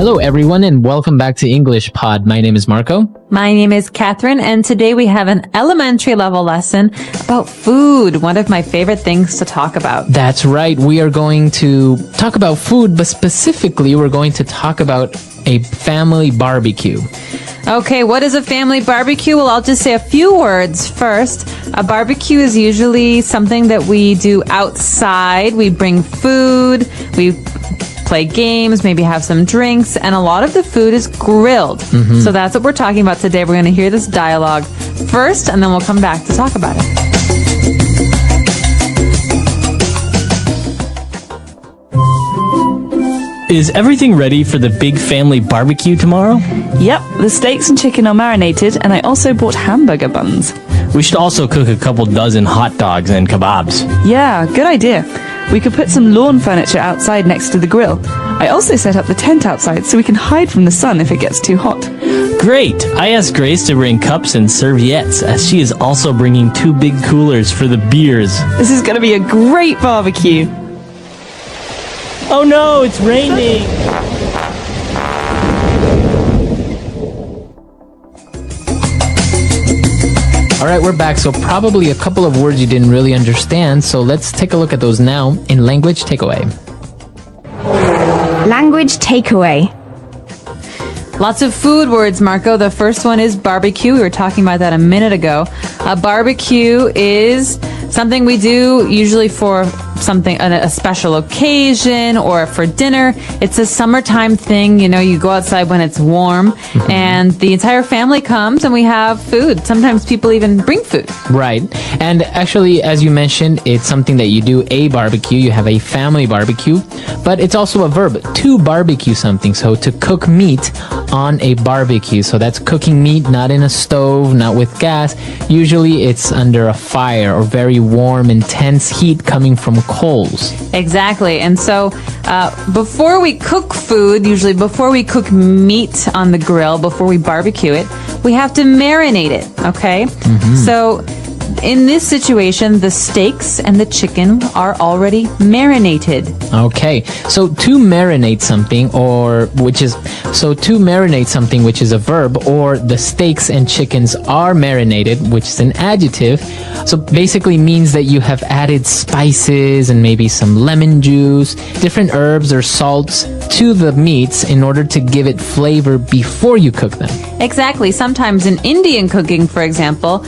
Hello, everyone, and welcome back to English Pod. My name is Marco. My name is Catherine, and today we have an elementary level lesson about food, one of my favorite things to talk about. That's right. We are going to talk about food, but specifically, we're going to talk about a family barbecue. Okay, what is a family barbecue? Well, I'll just say a few words first. A barbecue is usually something that we do outside. We bring food, we play games, maybe have some drinks, and a lot of the food is grilled. So that's what we're talking about today. We're going to hear this dialogue first, and then we'll come back to talk about it. Is everything ready for the big family barbecue tomorrow? Yep, the steaks and chicken are marinated, and I also bought hamburger buns. We should also cook a couple dozen hot dogs and kebabs. Yeah, good idea. We could put some lawn furniture outside next to the grill. I also set up the tent outside so we can hide from the sun if it gets too hot. Great! I asked Grace to bring cups and serviettes, as she is also bringing 2 big coolers for the beers. This is going to be a great barbecue. Oh no, it's raining! All right, we're back. So probably a couple of words you didn't really understand. So let's take a look at those now in language takeaway. Language takeaway. Lots of food words, Marco. The first one is barbecue. We were talking about that a minute ago. A barbecue is something we do usually for something, a special occasion or for dinner. It's a summertime thing. You know, you go outside when it's warm and the entire family comes and we have food. Sometimes people even bring food. Right. And actually, as you mentioned, it's something that you do a barbecue. You have a family barbecue, but it's also a verb to barbecue something. So to cook meat on a barbecue. So that's cooking meat, not in a stove, not with gas. Usually it's under a fire or very warm, intense heat coming from coals. Exactly. And so before we cook food, usually before we cook meat on the grill, before we barbecue it, we have to marinate it. Okay? So in this situation, the steaks and the chicken are already marinated. Okay, so to marinate something, which is a verb, or the steaks and chickens are marinated, which is an adjective. So basically means that you have added spices and maybe some lemon juice, different herbs or salts to the meats in order to give it flavor before you cook them. Exactly. Sometimes in Indian cooking, for example,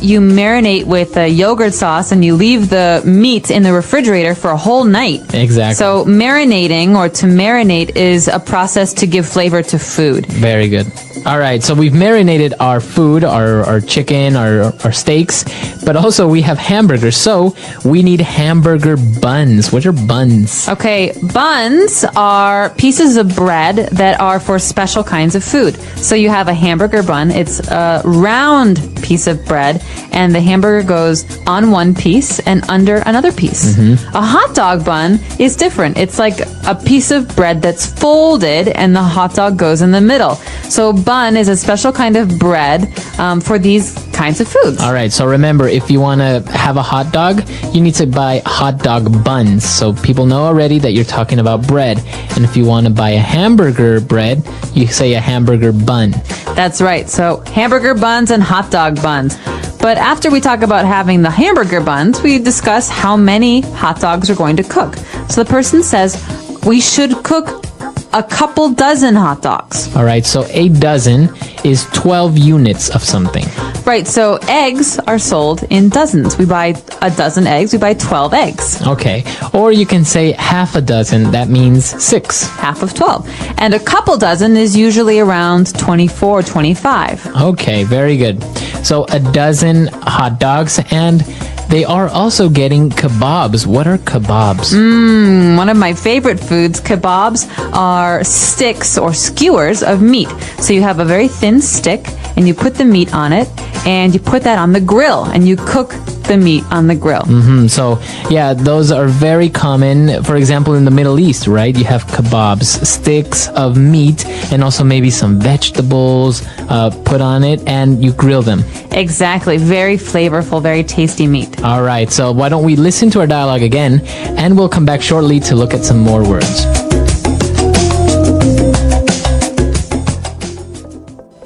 you marinate with a yogurt sauce and you leave the meat in the refrigerator for a whole night. Exactly. So marinating or to marinate is a process to give flavor to food. Very good. All right, so we've marinated our food, our chicken, our steaks, but also we have hamburgers. So we need hamburger buns. What are buns? Okay, buns are pieces of bread that are for special kinds of food. So you have a hamburger bun. It's a round piece of bread, and the hamburger goes on one piece and under another piece. A hot dog bun is different. It's like a piece of bread that's folded, and the hot dog goes in the middle. So bun is a special kind of bread for these kinds of foods. All right, so remember, if you want to have a hot dog, you need to buy hot dog buns. So people know already that you're talking about bread. And if you want to buy a hamburger bread, you say a hamburger bun. That's right. So hamburger buns and hot dog buns. But after we talk about having the hamburger buns, we discuss how many hot dogs we're going to cook. So the person says we should cook a couple dozen hot dogs. All right, so a dozen is 12 units of something. Right, so eggs are sold in dozens. We buy a dozen eggs, we buy 12 eggs. Okay, or you can say half a dozen, that means 6. Half of 12. And a couple dozen is usually around 24 or 25. Okay, very good. So a dozen hot dogs, and they are also getting kebabs. What are kebabs? One of my favorite foods. Kebabs are sticks or skewers of meat. So you have a very thin stick and you put the meat on it and you put that on the grill and you cook the meat on the grill. So yeah, those are very common. For example, in the Middle East, right? You have kebabs, sticks of meat, and also maybe some vegetables put on it, and you grill them. Exactly. Very flavorful, very tasty meat. All right, so why don't we listen to our dialogue again, and we'll come back shortly to look at some more words.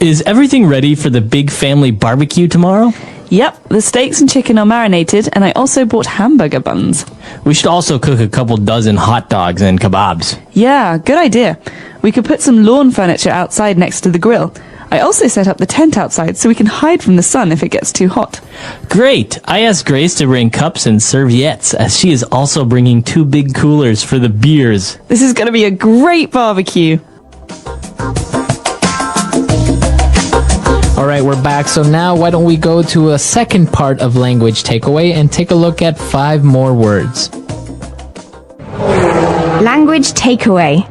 Is everything ready for the big family barbecue tomorrow? Yep, the steaks and chicken are marinated, and I also bought hamburger buns. We should also cook a couple dozen hot dogs and kebabs. Yeah, good idea. We could put some lawn furniture outside next to the grill. I also set up the tent outside so we can hide from the sun if it gets too hot. Great! I asked Grace to bring cups and serviettes, as she is also bringing 2 big coolers for the beers. This is going to be a great barbecue. All right, we're back. So now why don't we go to a second part of language takeaway and take a look at 5 more words. Language takeaway.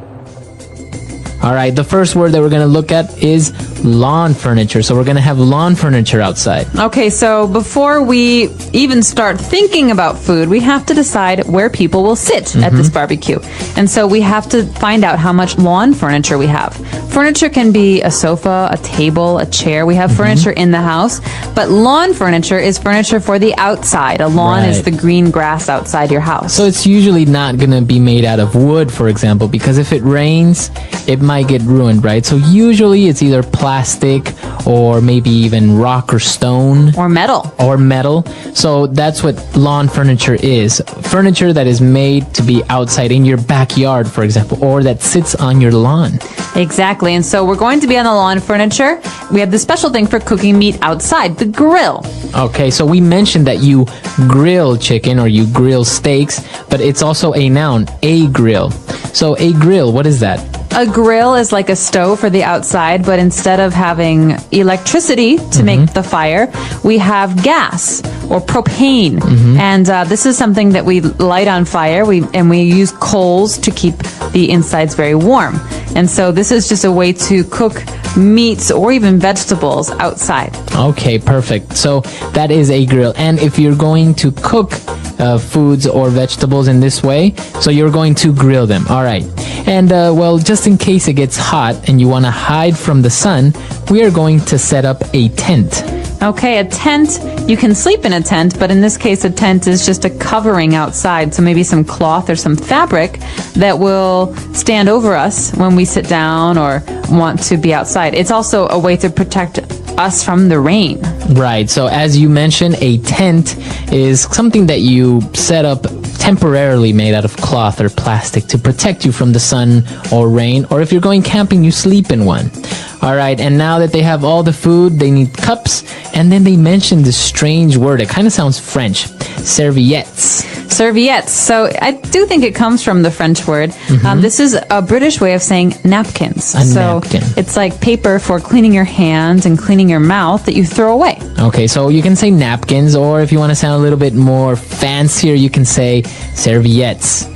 All right, the first word that we're going to look at is lawn furniture. So we're going to have lawn furniture outside. Okay, so before we even start thinking about food, we have to decide where people will sit at this barbecue. And so we have to find out how much lawn furniture we have. Furniture can be a sofa, a table, a chair. We have furniture in the house, but lawn furniture is furniture for the outside. A lawn is Right. the green grass outside your house. So it's usually not going to be made out of wood, for example, because if it rains, it might get ruined, right? So usually it's either plastic or maybe even rock or stone. or metal. Or metal. So that's what lawn furniture is. Furniture that is made to be outside in your backyard, for example, or that sits on your lawn. Exactly. And so we're going to be on the lawn furniture. We have the special thing for cooking meat outside, the grill. Okay, so we mentioned that you grill chicken or you grill steaks, but it's also a noun, a grill. So a grill, what is that? A grill is like a stove for the outside, but instead of having electricity to make the fire, we have gas or propane. And this is something that we light on fire. We use coals to keep the insides very warm. And so this is just a way to cook meats or even vegetables outside. Okay, perfect. So that is a grill. And if you're going to cook foods or vegetables in this way, so you're going to grill them. All right. And well, just in case it gets hot and you want to hide from the sun, we are going to set up a tent. Okay, a tent, you can sleep in a tent, but in this case, a tent is just a covering outside. So maybe some cloth or some fabric that will stand over us when we sit down or want to be outside. It's also a way to protect us from the rain. Right. So as you mentioned, a tent is something that you set up temporarily made out of cloth or plastic to protect you from the sun or rain, or if you're going camping, you sleep in one. All right, and now that they have all the food, they need cups, and then they mentioned this strange word. It kind of sounds French, serviettes. Serviettes. So I do think it comes from the French word. This is a British way of saying napkins. Napkin. It's like paper for cleaning your hands and cleaning your mouth that you throw away. Okay, so you can say napkins, or if you want to sound a little bit more fancier, you can say serviettes.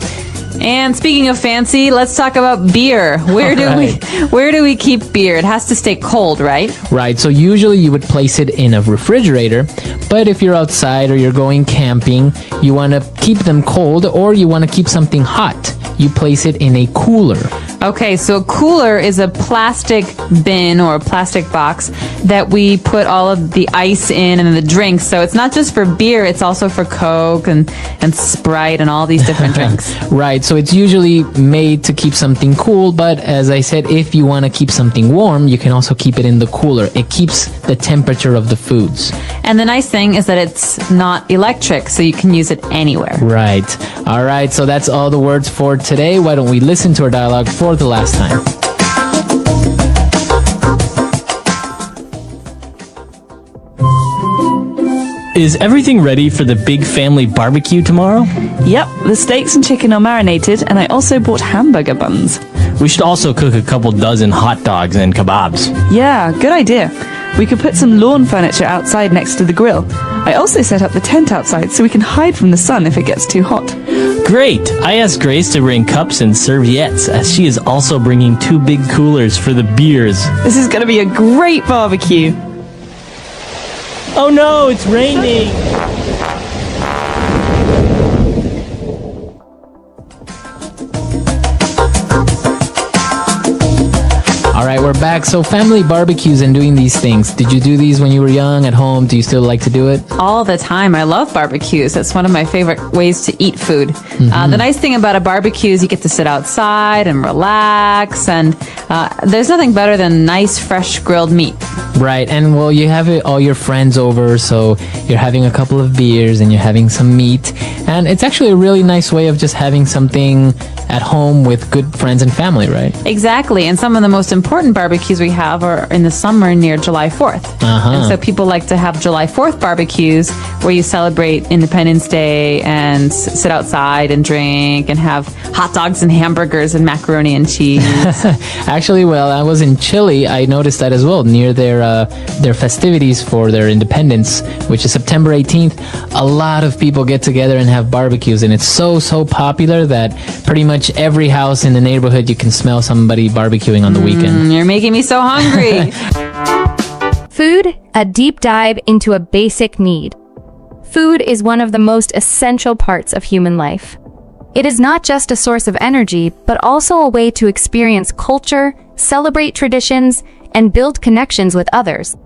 And speaking of fancy, let's talk about beer. Where do we keep beer? It has to stay cold, right? Right, so usually you would place it in a refrigerator, but if you're outside or you're going camping, you want to keep them cold, or you want to keep something hot. You place it in a cooler. Okay, so a cooler is a plastic bin or a plastic box that we put all of the ice in and the drinks. So it's not just for beer, it's also for Coke and Sprite and all these different drinks. Right, so it's usually made to keep something cool, but as I said, if you want to keep something warm, you can also keep it in the cooler. It keeps the temperature of the foods. And the nice thing is that it's not electric, so you can use it anywhere. Right. All right, so that's all the words for today. Why don't we listen to our dialogue for the last time? Is everything ready for the big family barbecue tomorrow? Yep, the steaks and chicken are marinated, and I also bought hamburger buns. We should also cook a couple dozen hot dogs and kebabs. Yeah, good idea. We could put some lawn furniture outside next to the grill. I also set up the tent outside so we can hide from the sun if it gets too hot. Great! I asked Grace to bring cups and serviettes, as she is also bringing 2 big coolers for the beers. This is going to be a great barbecue. Oh no, it's raining! All right, we're back. So family barbecues and doing these things. Did you do these when you were young at home? Do you still like to do it? All the time. I love barbecues. That's one of my favorite ways to eat food. The nice thing about a barbecue is you get to sit outside and relax, and there's nothing better than nice, fresh grilled meat. Right, and well, you have all your friends over, so you're having a couple of beers and you're having some meat, and it's actually a really nice way of just having something at home with good friends and family, right? Exactly. And some of the most important barbecues we have are in the summer near July 4th. And so people like to have July 4th barbecues where you celebrate Independence Day and sit outside and drink and have hot dogs and hamburgers and macaroni and cheese. Actually, well, I was in Chile. I noticed that as well near their festivities for their independence, which is September 18th. A lot of people get together and have barbecues, and it's so popular that pretty much every house in the neighborhood you can smell somebody barbecuing on the weekend. You're making me so hungry. Food, a deep dive into a basic need. Food is one of the most essential parts of human life. It is not just a source of energy, but also a way to experience culture, celebrate traditions, and build connections with others.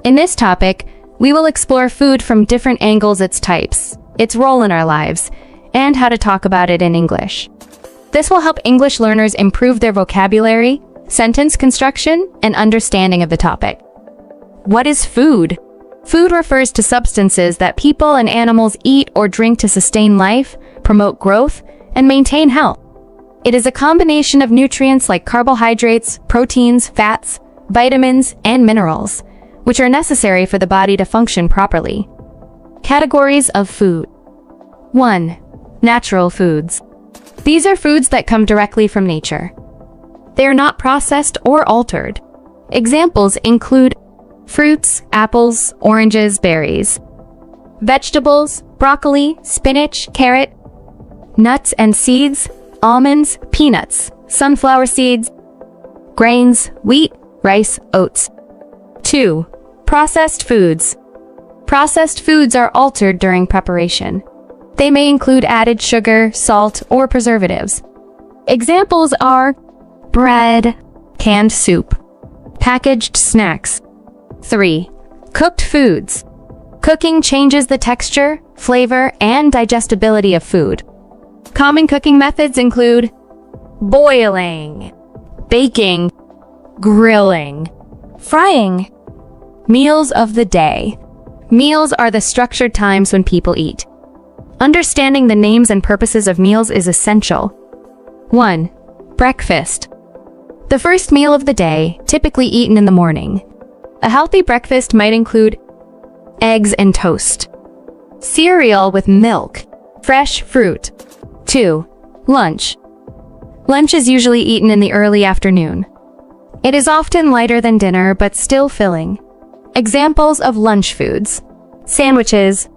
In this topic, we will explore food from different angles, its types, its role in our lives, and how to talk about it in English. This will help English learners improve their vocabulary, sentence construction, and understanding of the topic. What is food? Food refers to substances that people and animals eat or drink to sustain life, promote growth, and maintain health. It is a combination of nutrients like carbohydrates, proteins, fats, vitamins, and minerals, which are necessary for the body to function properly. Categories of food. 1. Natural foods. These are foods that come directly from nature. They are not processed or altered. Examples include fruits, apples, oranges, berries. Vegetables, broccoli, spinach, carrot. Nuts and seeds, almonds, peanuts, sunflower seeds. Grains, wheat, rice, oats. 2. Processed foods. Processed foods are altered during preparation. They may include added sugar, salt, or preservatives. Examples are bread, canned soup, packaged snacks. 3. Cooked foods. Cooking changes the texture, flavor, and digestibility of food. Common cooking methods include boiling, baking, grilling, frying. Meals of the day. Meals are the structured times when people eat. Understanding the names and purposes of meals is essential. 1. Breakfast. The first meal of the day, typically eaten in the morning. A healthy breakfast might include eggs and toast, cereal with milk, fresh fruit. 2. Lunch. Lunch is usually eaten in the early afternoon. It is often lighter than dinner, but still filling. Examples of lunch foods: sandwiches,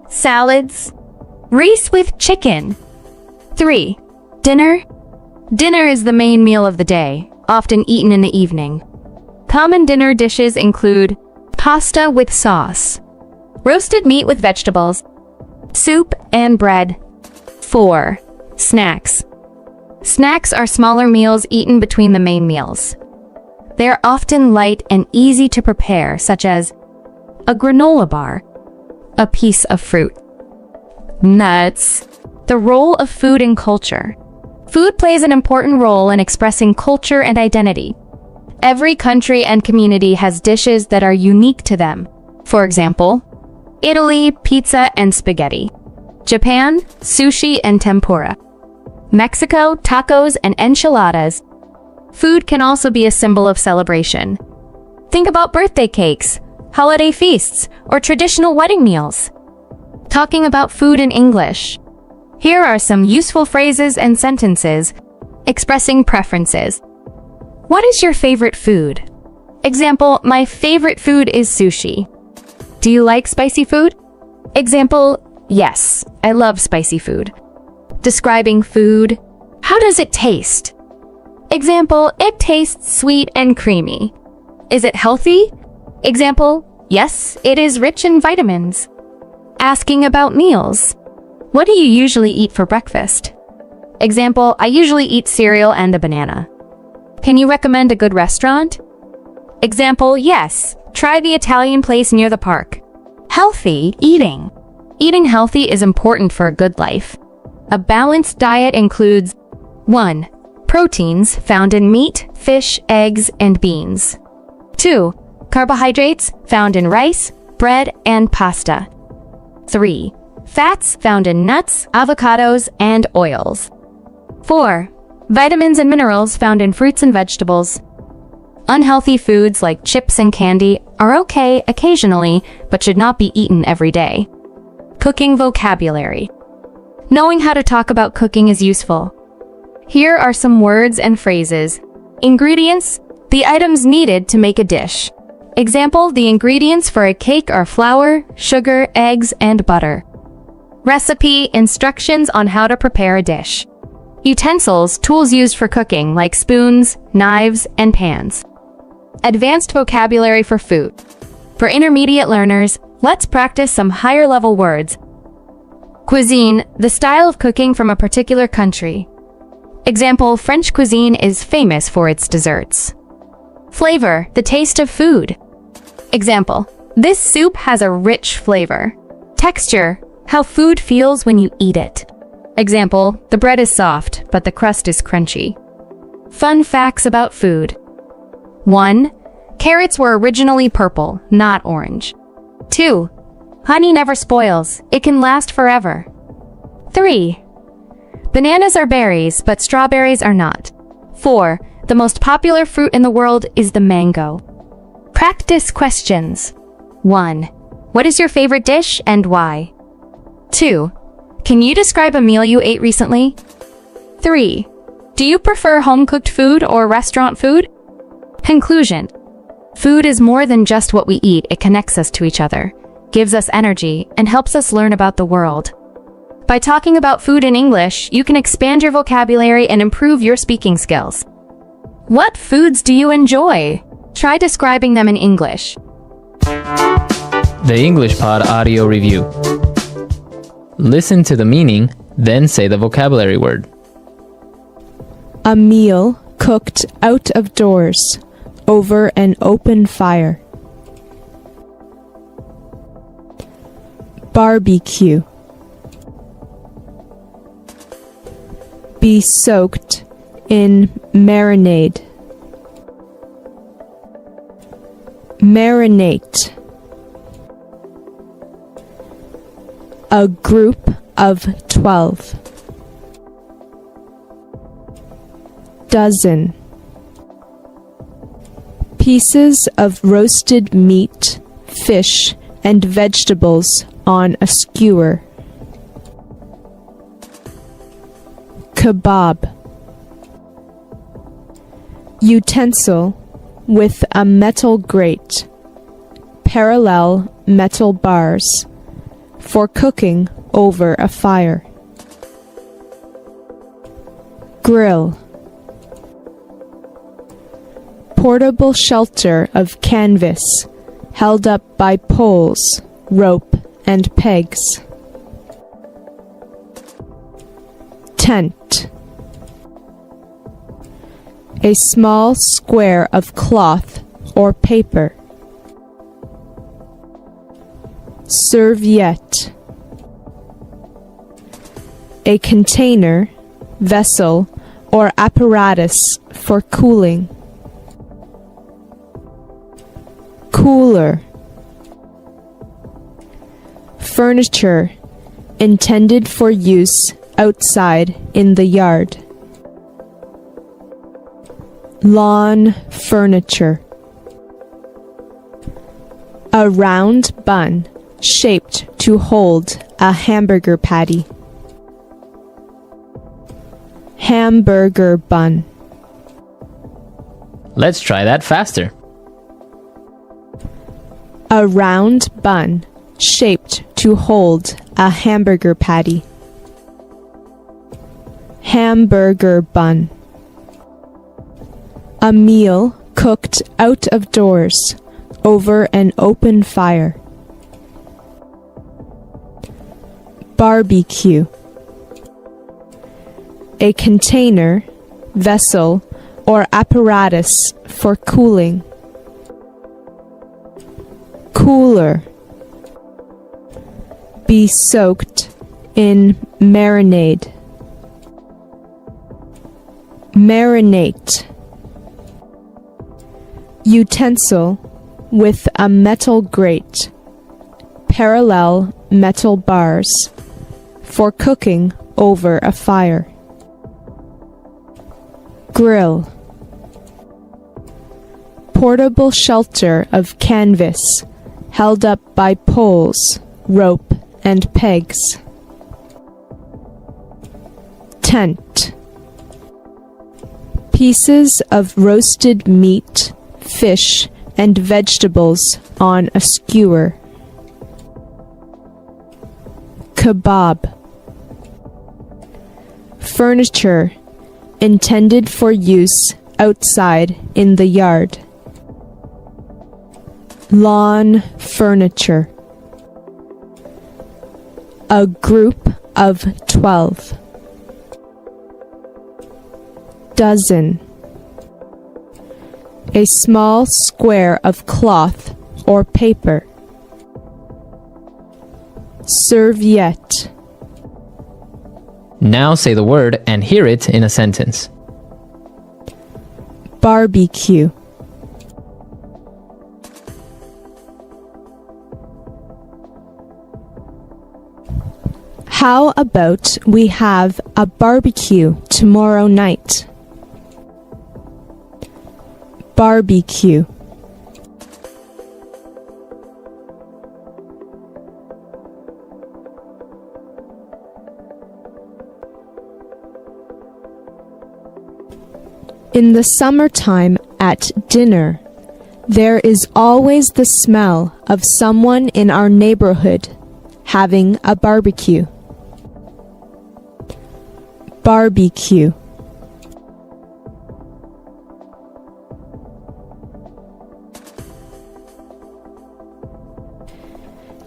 salads, rice with chicken. 3. Dinner. Dinner is the main meal of the day, often eaten in the evening. Common dinner dishes include pasta with sauce, roasted meat with vegetables, soup and bread. 4. Snacks. Snacks are smaller meals eaten between the main meals. They are often light and easy to prepare, such as a granola bar, a piece of fruit. Nuts. The role of food in culture. Food plays an important role in expressing culture and identity. Every country and community has dishes that are unique to them. For example, Italy, pizza and spaghetti. Japan, sushi and tempura. Mexico, tacos and enchiladas. Food can also be a symbol of celebration. Think about birthday cakes, holiday feasts, or traditional wedding meals. Talking about food in English. Here are some useful phrases and sentences expressing preferences. What is your favorite food? Example, my favorite food is sushi. Do you like spicy food? Example, yes, I love spicy food. Describing food. How does it taste? Example, it tastes sweet and creamy. Is it healthy? Example, yes, it is rich in vitamins. Asking about meals. What do you usually eat for breakfast? Example, I usually eat cereal and a banana. Can you recommend a good restaurant? Example, yes, try the Italian place near the park. Healthy eating. Eating healthy is important for a good life. A balanced diet includes 1. Proteins found in meat, fish, eggs, and beans. 2. Carbohydrates found in rice, bread, and pasta. 3. Fats found in nuts, avocados, and oils. 4. Vitamins and minerals found in fruits and vegetables. Unhealthy foods like chips and candy are okay occasionally, but should not be eaten every day. Cooking vocabulary. Knowing how to talk about cooking is useful. Here are some words and phrases. Ingredients, the items needed to make a dish. Example, the ingredients for a cake are flour, sugar, eggs, and butter. Recipe, instructions on how to prepare a dish. Utensils, tools used for cooking like spoons, knives, and pans. Advanced vocabulary for food. For intermediate learners, let's practice some higher-level words. Cuisine, the style of cooking from a particular country. Example, French cuisine is famous for its desserts. Flavor, the taste of food. Example, this soup has a rich flavor. Texture, how food feels when you eat it. Example, the bread is soft, but the crust is crunchy. Fun facts about food. 1. Carrots were originally purple, not orange. 2. Honey never spoils. It can last forever. 3. Bananas are berries, but strawberries are not. 4. The most popular fruit in the world is the mango. Practice questions. 1. What is your favorite dish and why? 2. Can you describe a meal you ate recently? 3. Do you prefer home-cooked food or restaurant food? Conclusion. Food is more than just what we eat. It connects us to each other, gives us energy, and helps us learn about the world. By talking about food in English, you can expand your vocabulary and improve your speaking skills. What foods do you enjoy? Try describing them in English. The English Pod Audio Review. Listen to the meaning, then say the vocabulary word. A meal cooked out of doors over an open fire. Barbecue. Be soaked in marinade. Marinate. A group of 12. Dozen. Pieces of roasted meat, fish, and vegetables on a skewer. Kebab. Utensil with a metal grate. Parallel metal bars for cooking over a fire. Grill. Portable shelter of canvas held up by poles, rope, and pegs. Tent. A small square of cloth or paper. Serviette. A container, vessel, or apparatus for cooling. Cooler. Furniture intended for use outside in the yard. Lawn furniture. A round bun shaped to hold a hamburger patty. Hamburger bun. Let's try that faster. A round bun shaped to hold a hamburger patty. Hamburger bun. A meal cooked out of doors over an open fire. Barbecue. A container, vessel, or apparatus for cooling. Cooler. Be soaked in marinade. Marinate. Utensil with a metal grate, parallel metal bars, for cooking over a fire. Grill. Portable shelter of canvas, held up by poles, rope, and pegs. Tent. Pieces of roasted meat, fish, and vegetables on a skewer. Kebab. Furniture intended for use outside in the yard. Lawn furniture. A group of 12. Dozen. A small square of cloth or paper. Serviette. Now say the word and hear it in a sentence. Barbecue. How about we have a barbecue tomorrow night? Barbecue. In the summertime at dinner, there is always the smell of someone in our neighborhood having a barbecue. Barbecue.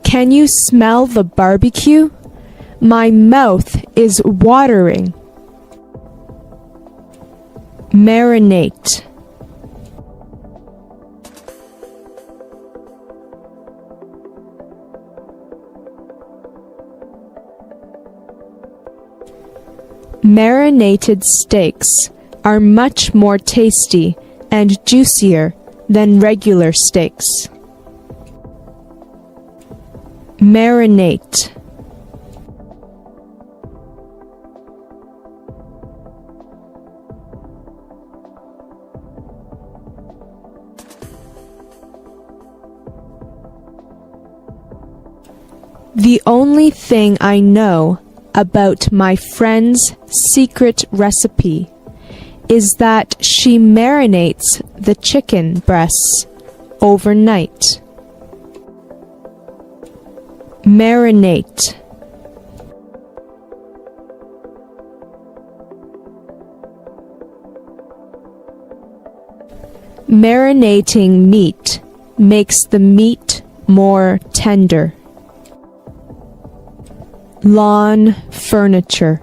Can you smell the barbecue? My mouth is watering. Marinate. Marinated steaks are much more tasty and juicier than regular steaks. Marinate. The only thing I know about my friend's secret recipe is that she marinates the chicken breasts overnight. Marinate. Marinating meat makes the meat more tender. Lawn furniture.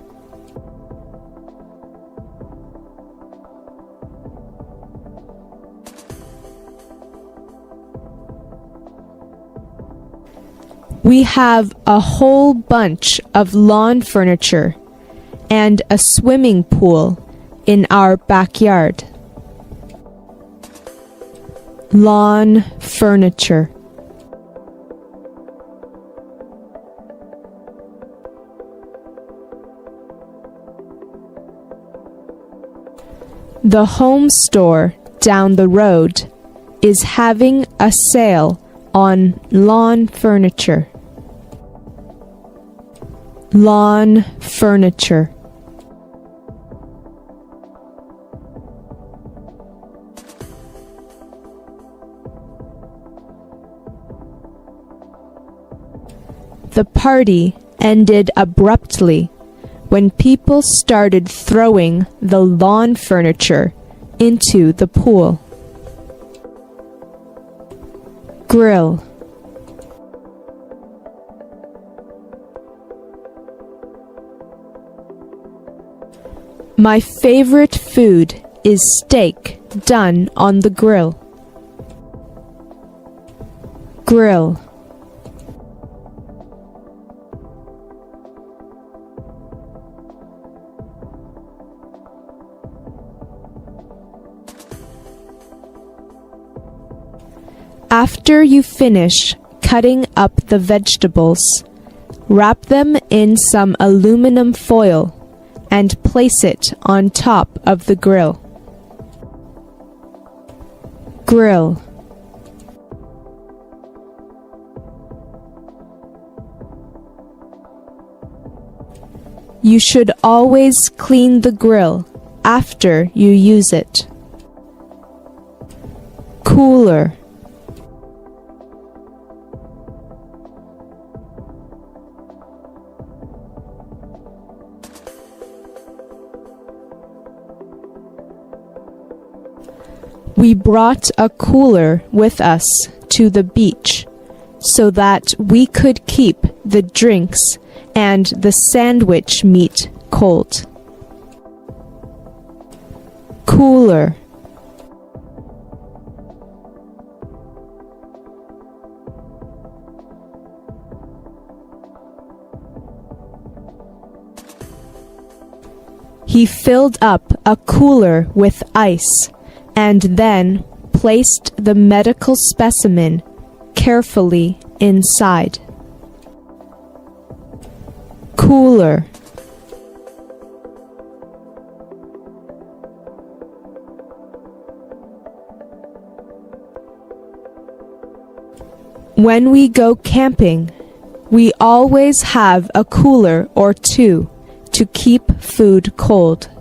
We have a whole bunch of lawn furniture and a swimming pool in our backyard. Lawn furniture. The home store down the road is having a sale on lawn furniture. Lawn furniture. The party ended abruptly when people started throwing the lawn furniture into the pool. Grill. My favorite food is steak done on the grill. Grill. After you finish cutting up the vegetables, wrap them in some aluminum foil and place it on top of the grill. Grill. You should always clean the grill after you use it. Cooler. We brought a cooler with us to the beach so that we could keep the drinks and the sandwich meat cold. Cooler. He filled up a cooler with ice and then placed the medical specimen carefully inside. Cooler. When we go camping, we always have a cooler or two to keep food cold.